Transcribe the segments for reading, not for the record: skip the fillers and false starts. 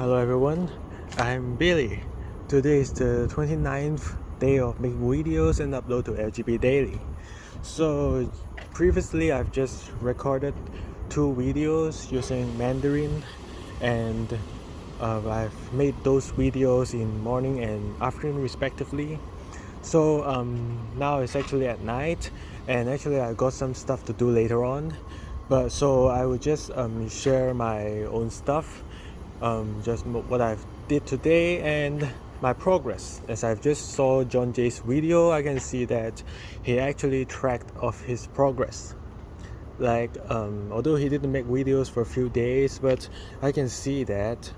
Hello everyone, I'm Billy. Today is the 29th day of making videos and upload to LGB Daily. So previously I've just recorded 2 videos using Mandarin, and I've made those videos in morning and afternoon respectively. So now it's actually at night, and actually I got some stuff to do later on. But so I will just share my own stuff, just what I've did today and my progress. As I've just saw John Jay's video, I can see that he actually tracked of his progress. Like although he didn't make videos for a few days, but I can see that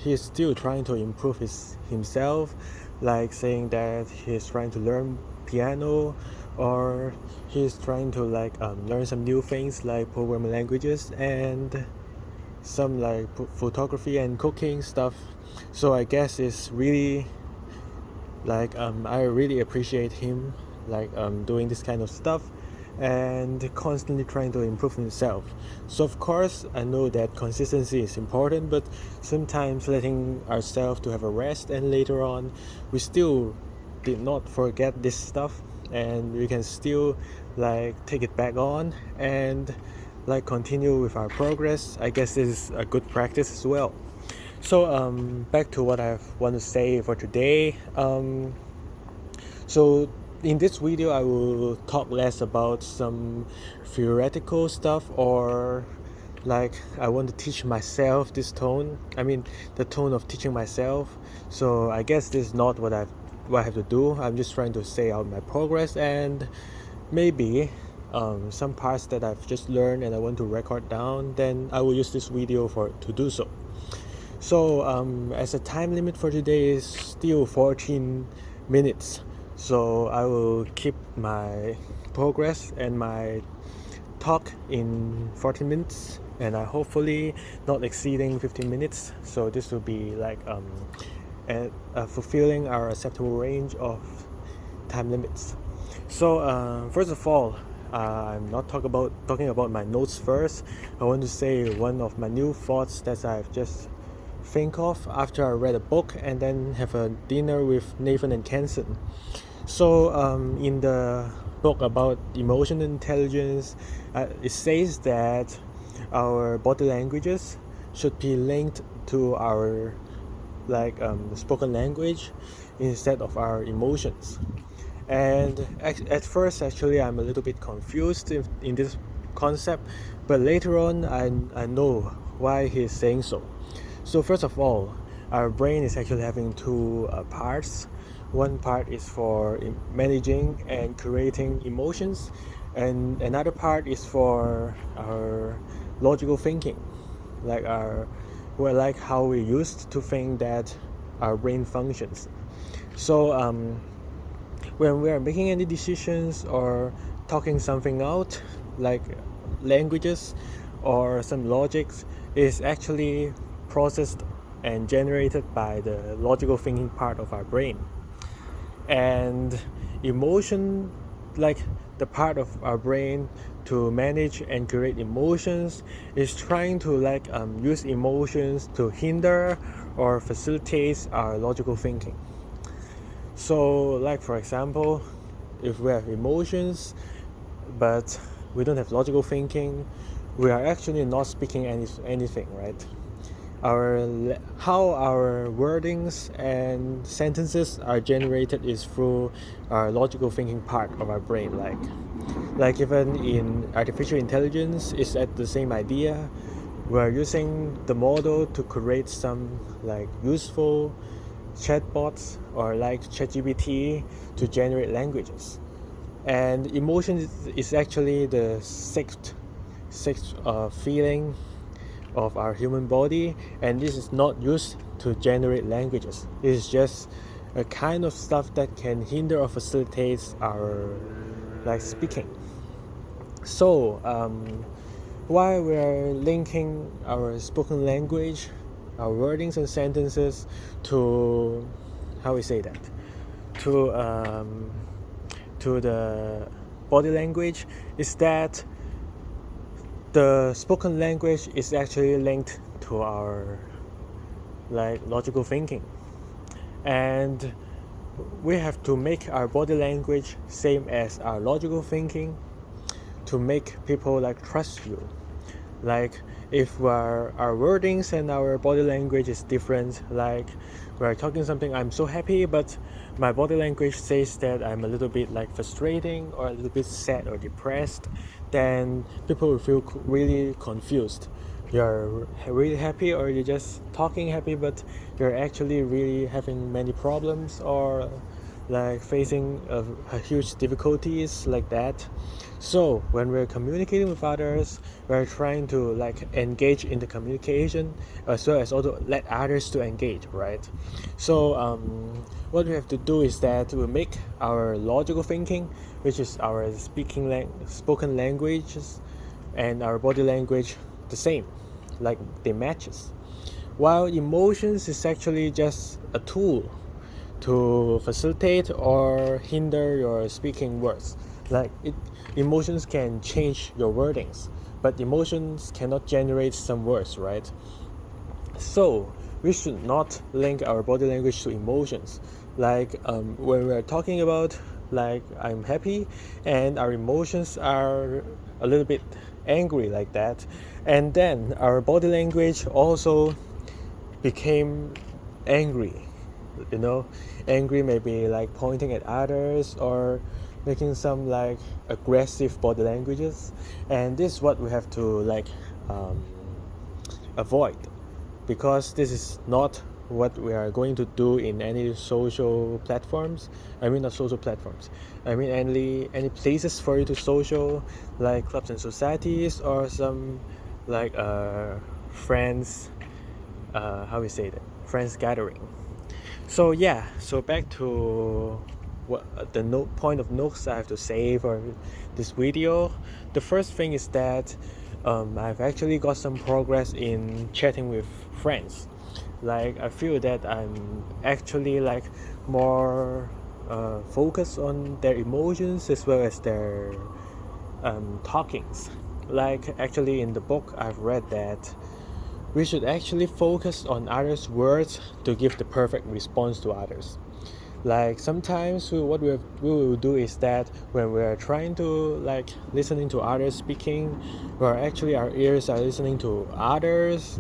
he's still trying to improve himself, like saying that he's trying to learn piano, or he's trying to learn some new things like programming languages and some like photography and cooking stuff. So I guess it's really I really appreciate him doing this kind of stuff and constantly trying to improve himself. So of course I know that consistency is important, but sometimes letting ourselves to have a rest, and later on we still did not forget this stuff, and we can still take it back on and continue with our progress. I guess this is a good practice as well. So back to what I want to say for today. So in this video I will talk less about some theoretical stuff, or I want to teach myself this tone. I mean the tone of teaching myself. So I guess this is not what I have to do. I'm just trying to say out my progress, and maybe some parts that I've just learned and I want to record down, then I will use this video to do so. So as a time limit for today is still 14 minutes, so I will keep my progress and my talk in 14 minutes, and I hopefully not exceeding 15 minutes. So this will be fulfilling our acceptable range of time limits. So first of all, I'm not talking about my notes first. I want to say one of my new thoughts that I've just think of after I read a book and then have a dinner with Nathan and Kenson. So in the book about emotional intelligence, it says that our body languages should be linked to our spoken language instead of our emotions. And at first actually I'm a little bit confused in this concept, but later on I know why he's saying so. So first of all, our brain is actually having two parts. One part is for managing and creating emotions, and another part is for our logical thinking, how we used to think that our brain functions. So when we are making any decisions or talking something out, like languages or some logics, is actually processed and generated by the logical thinking part of our brain. And emotion, the part of our brain to manage and create emotions, is trying to use emotions to hinder or facilitate our logical thinking. So for example, if we have emotions but we don't have logical thinking, we are actually not speaking anything, right? How our wordings and sentences are generated is through our logical thinking part of our brain. Like even in artificial intelligence, it's at the same idea. We're using the model to create some useful chatbots or ChatGPT to generate languages. And emotion is actually the sixth feeling of our human body, and this is not used to generate languages. It is just a kind of stuff that can hinder or facilitate our speaking. So while we're linking our spoken language, our wordings and sentences to to the body language, is that the spoken language is actually linked to our like logical thinking, and we have to make our body language same as our logical thinking to make people like trust you. Like if our wordings and our body language is different, like we're talking something, I'm so happy, but my body language says that I'm a little bit like frustrating or a little bit sad or depressed, then people will feel really confused. You're really happy, or you're just talking happy, but you're actually really having many problems, or like facing a huge difficulties like that. So when we're communicating with others, we're trying to like engage in the communication as well as also let others to engage, right? So what we have to do is that we make our logical thinking, which is our spoken languages, and our body language the same, like they matches, while emotions is actually just a tool to facilitate or hinder your speaking words. Like emotions can change your wordings, but emotions cannot generate some words, right? So we should not link our body language to emotions. Like when we're talking about like I'm happy and our emotions are a little bit angry like that, and then our body language also became angry, you know. Angry maybe like pointing at others or making some like aggressive body languages, and this is what we have to like avoid, because this is not what we are going to do in any social platforms. I mean not social platforms, I mean any places for you to social, like clubs and societies, or some like friends, how we say that, friends gathering. So yeah, so back to what the point of notes I have to say for this video. The first thing is that I've actually got some progress in chatting with friends. Like I feel that I'm actually like more focused on their emotions as well as their talkings. Like actually in the book I've read that we should actually focus on others' words to give the perfect response to others. Like sometimes what we will do is that when we're trying to like listening to others speaking, where actually our ears are listening to others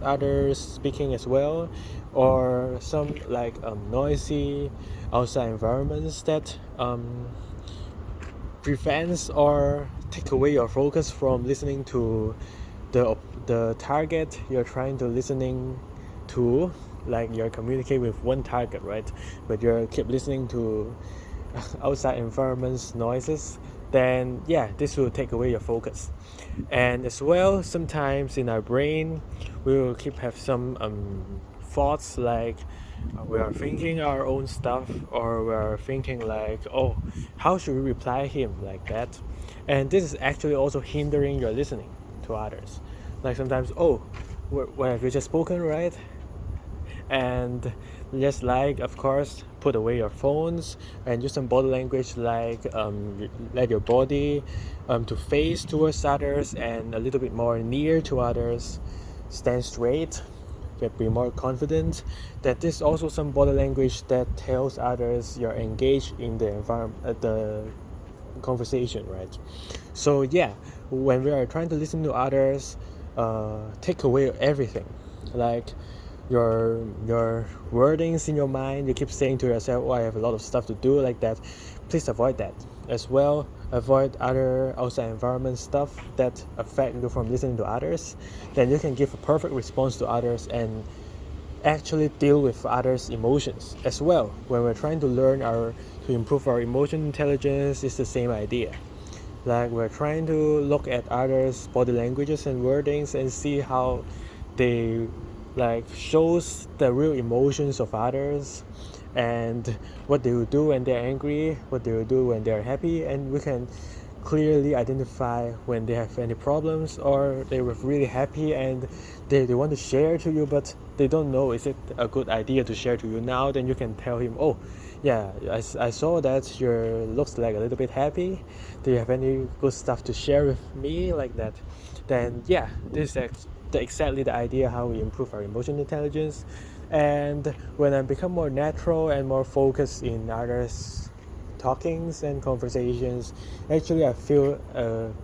speaking as well, or some like noisy outside environments that prevents or take away your focus from listening to the target you're trying to listening to. Like you're communicating with one target, right, but you keep listening to outside environments noises, then yeah, this will take away your focus. And as well, sometimes in our brain we will keep have some thoughts like we are thinking our own stuff, or we are thinking like, oh, how should we reply him, like that. And this is actually also hindering your listening to others. Like sometimes, oh, what have you just spoken, right? And just like, of course, put away your phones and use some body language, like let your body to face towards others and a little bit more near to others, stand straight, be more confident. That is also some body language that tells others you're engaged in the environment, the conversation, right? So yeah, when we are trying to listen to others, take away everything, like your wordings in your mind. You keep saying to yourself, oh, I have a lot of stuff to do, like that. Please avoid that as well. Avoid other outside environment stuff that affect you from listening to others. Then you can give a perfect response to others and actually deal with others' emotions as well. When we're trying to learn to improve our emotion intelligence, it's the same idea. Like we're trying to look at others' body languages and wordings and see how they like shows the real emotions of others, and what they will do when they're angry, what they will do when they're happy, and we can clearly identify when they have any problems, or they were really happy and they want to share to you, but they don't know is it a good idea to share to you now. Then you can tell him, oh yeah, I saw that you looks like a little bit happy, do you have any good stuff to share with me, like that. Then yeah, this is exactly the idea how we improve our emotional intelligence. And when I become more natural and more focused in others' talkings and conversations, actually I feel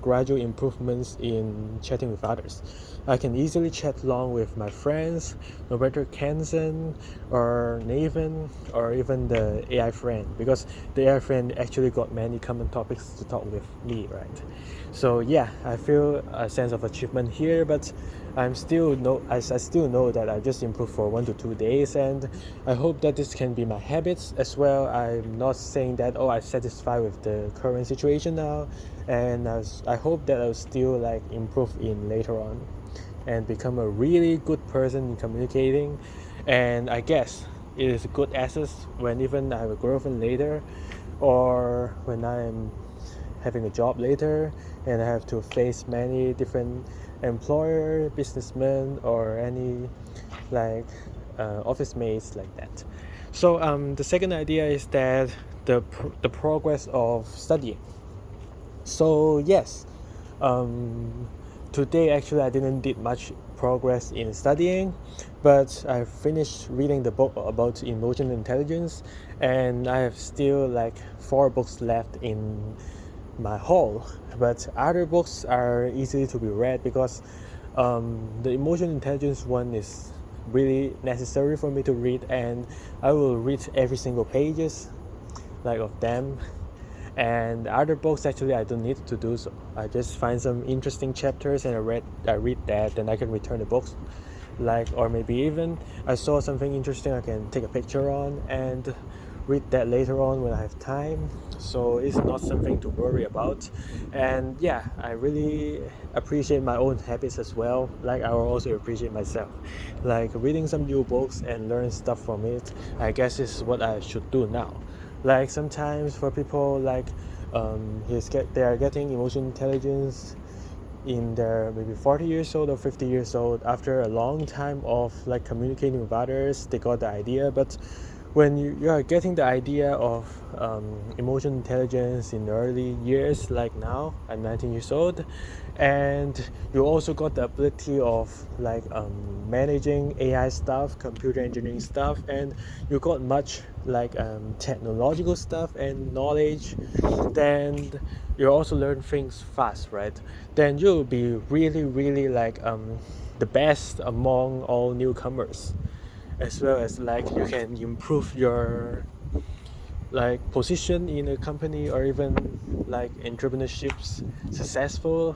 gradual improvements in chatting with others. I can easily chat long with my friends, no matter Kenzen or Nathan or even the AI friend, because the AI friend actually got many common topics to talk with me, right? So yeah, I feel a sense of achievement here, but I still know that I just improved for 1 to 2 days, and I hope that this can be my habits as well. I'm not saying that I'm satisfied with the current situation now, and I hope that I'll still like improve in later on and become a really good person in communicating. And I guess it is a good asset when even I have a girlfriend later, or when I'm having a job later and I have to face many different employer, businessmen, or any like office mates like that. So the second idea is that the progress of studying. So yes, um, today actually I didn't did much progress in studying, but I finished reading the book about emotional intelligence, and I have still like 4 books left in my haul. But other books are easy to be read because the emotional intelligence one is really necessary for me to read, and I will read every single pages like of them. And other books actually I don't need to do so. I just find some interesting chapters and I read that, then I can return the books. Like, or maybe even I saw something interesting I can take a picture on and read that later on when I have time. So it's not something to worry about. And yeah, I really appreciate my own habits as well. Like, I will also appreciate myself. Like reading some new books and learn stuff from it, I guess is what I should do now. Like sometimes for people like they are getting emotional intelligence in their maybe 40 years old or 50 years old, after a long time of like communicating with others, they got the idea. But when you are getting the idea of emotional intelligence in the early years, like now I'm 19 years old, and you also got the ability of like managing AI stuff, computer engineering stuff, and you got much like technological stuff and knowledge, then you also learn things fast, right? Then you'll be really really like the best among all newcomers, as well as like you can improve your like position in a company or even like entrepreneurships successful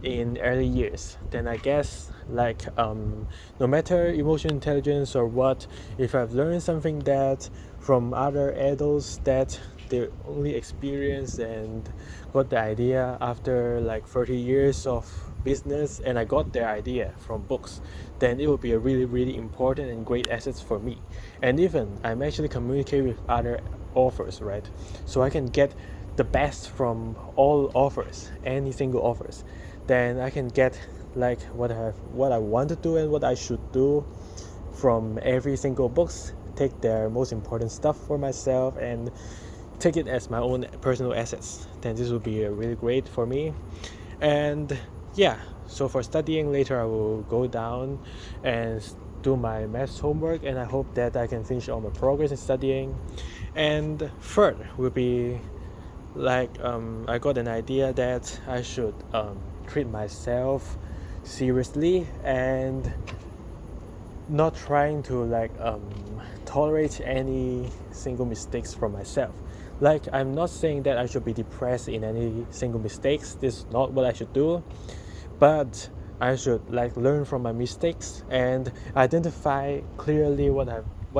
in early years. Then I guess like no matter emotional intelligence or what, if I've learned something that from other adults that they only experienced and got the idea after like 30 years of business, and I got their idea from books, then it will be a really really important and great assets for me. And even I'm actually communicating with other offers, right? So I can get the best from all offers, any single offers. Then I can get like what I want to do and what I should do from every single books, take their most important stuff for myself and take it as my own personal assets. Then this will be really great for me. And yeah, so for studying later I will go down and do my math homework, and I hope that I can finish all my progress in studying. And third will be like I got an idea that I should treat myself seriously and not trying to like tolerate any single mistakes from myself. Like, I'm not saying that I should be depressed in any single mistakes. This is not what I should do, but I should like learn from my mistakes and identify clearly what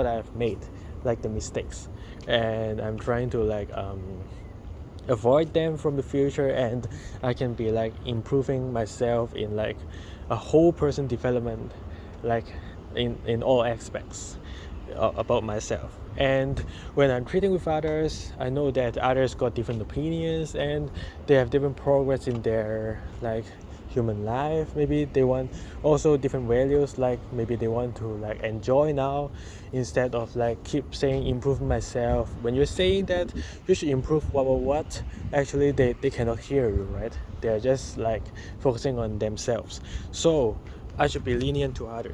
I've made, like the mistakes, and I'm trying to like avoid them from the future, and I can be like improving myself in like a whole person development, like in all aspects about myself. And when I'm treating with others, I know that others got different opinions and they have different progress in their like human life. Maybe they want also different values, like maybe they want to like enjoy now instead of like keep saying improve myself. When you're saying that you should improve what, actually they cannot hear you, right? They're just like focusing on themselves. So I should be lenient to others.